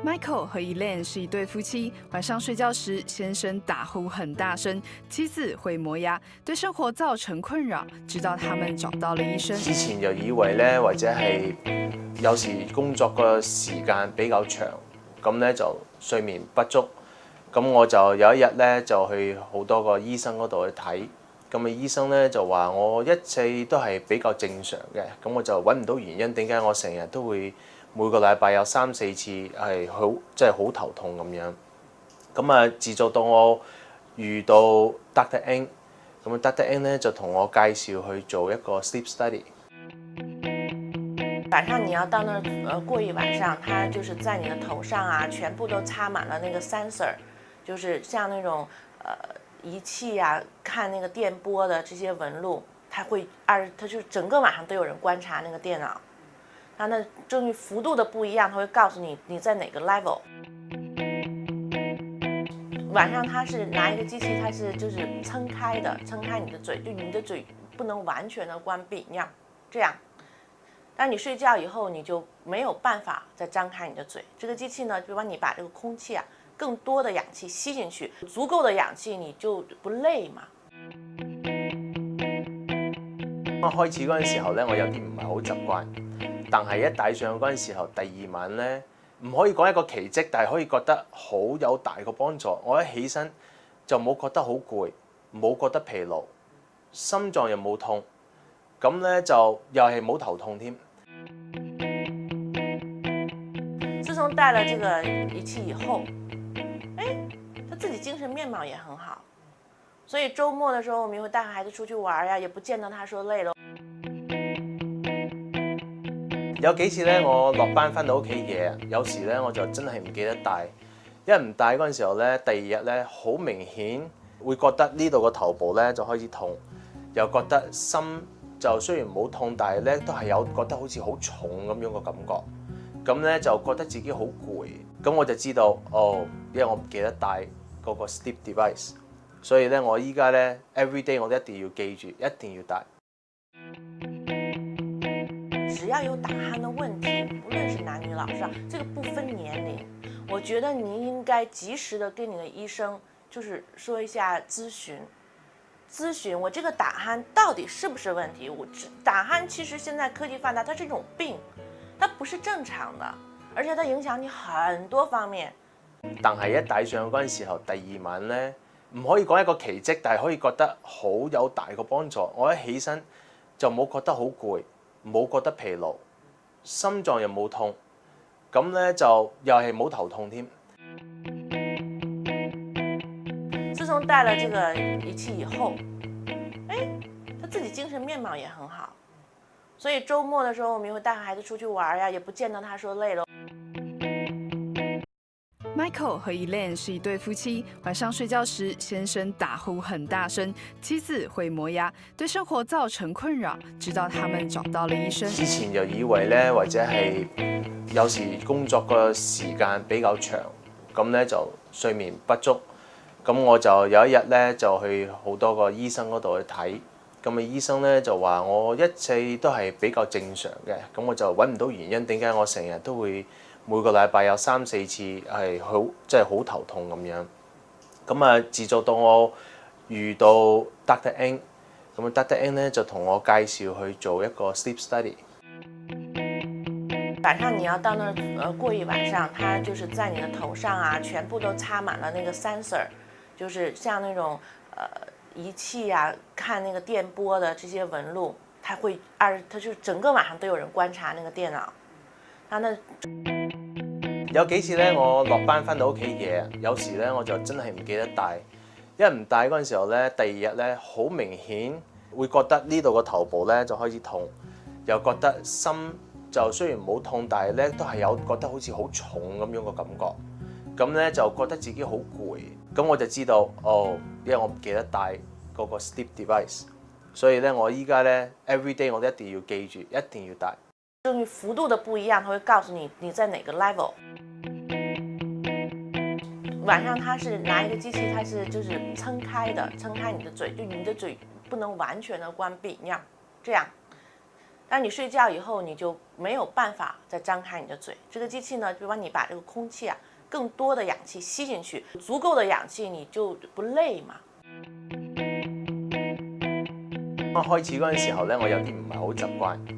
Michael 和 Elaine 是一对夫妻，晚上睡觉時，先生打呼很大聲，妻子會磨牙，對生活造成困擾，直到他們找到了醫生。之前就以為咧，或者係有時工作個時間比較長，咁咧就睡眠不足，咁我就有一日咧就去好多個醫生嗰度去睇，咁醫生咧就話我一切都係比較正常嘅，咁我就揾唔到原因點解我成日都會每個禮拜有3、4次係好即係好頭痛咁樣。咁自做到我遇到 Dr. Ng， 咁Dr. Ng 咧就同我介紹去做一個 sleep study。晚上你要到那儿过一晚上，它就是在你的头上啊，全部都插满了那个 sensor， 就是像那种仪器啊，看那个电波的这些纹路，它就整个晚上都有人观察那个电脑。它那正幅度的不一样，它会告诉你你在哪个 level。晚上它是拿一个机器，它是就是撑开的，撑开你的嘴，就你的嘴不能完全的关闭，你要这样。但你睡觉以后，你就没有办法再张开你的嘴。这个机器呢，就帮你把这个空气啊，更多的氧气吸進去，足夠的氧氣你就不累嘛。我開始嗰陣時候咧，我有啲唔係好習慣，但係一戴上嗰陣時候，第2晚咧唔可以講一個奇蹟，但係可以覺得好有大個幫助。我一起身就冇覺得好攰，冇覺得疲勞，心臟又冇痛，咁咧就又係冇頭痛添。自從戴了這個儀器以後，他自己精神面貌也很好，所以周末的時候我們也會帶孩子出去玩呀，也不見到他說累了。有幾次咧，我落班翻到屋企夜，有時咧我就真係唔記得帶，因為唔帶嗰陣時候咧，第2日咧好明顯會覺得呢度個頭部咧就開始痛，又覺得心就雖然冇痛，但係咧都係有覺得好似好重咁樣個感覺，咁咧就覺得自己好攰，咁我就知道因為我唔記得帶嗰個 sleep device， 所以咧我依家咧 every day 我都一定要記住，一定要帶。只要有打鼾的問題，不論是男女老少，這個不分年齡，我覺得您應該及時的跟你的醫生就是說一下諮詢我這個打鼾到底是不是問題。打鼾其實現在科技發達，它是一種病，它不是正常的，而且它影響你很多方面。但係一戴上嗰陣時候，第2晚咧唔可以講一個奇蹟，但係可以覺得好有大個幫助。我一起身就冇覺得好攰，冇覺得疲勞，心臟又冇痛，咁咧就又係冇頭痛添。自從戴了這個儀器以後，他自己精神面貌也很好，所以周末的時候我們也會帶孩子出去玩呀，也不見到他說累了。Michael 和 Elaine 是一對夫妻，晚上睡覺時，先生打呼很大聲，妻子會磨牙，對生活造成困擾，直到他們找到了醫生。之前就以為咧，或者係有時工作個時間比較長，咁咧就睡眠不足，咁我就有一日咧就去好多個醫生嗰度去睇，咁醫生咧就話我一切都係比較正常嘅，咁我就揾唔到原因點解我成日都會每個禮拜有3、4次係好即係好頭痛咁樣。咁自做到我遇到 Dr. Ng， 咁Dr. Ng 咧就同我介紹去做一個 sleep study。晚上你要到那兒過一晚上，它就是在你的頭上啊，全部都插滿了那個 sensor， 就是像那種儀器啊，看那個電波的這些紋路，它就整個晚上都有人觀察那個電腦。它那有幾次咧，我落班翻到屋企夜，有時咧我就真係唔記得帶，因為唔帶嗰陣時候咧，第2日咧好明顯會覺得呢度個頭部咧就開始痛，又覺得心就雖然冇痛，但係咧都係有覺得好似好重咁樣個感覺，咁咧就覺得自己好攰，咁我就知道因為我唔記得帶嗰個 sleep device， 所以咧我依家咧 every day 我都一定要記住，一定要帶。正幅度的不一樣，它會告訴你你在哪個 level。晚上它是拿一個機器，它是就是撐開的，撐開你的嘴，就你的嘴不能完全的關閉，你要這樣。但你睡觉以后，你就没有办法再张开你的嘴。这个机器呢，就帮你把这个空氣啊，更多的氧氣吸進去，足夠的氧氣你就不累嘛。開始嗰陣時候咧，我有啲唔係好習慣。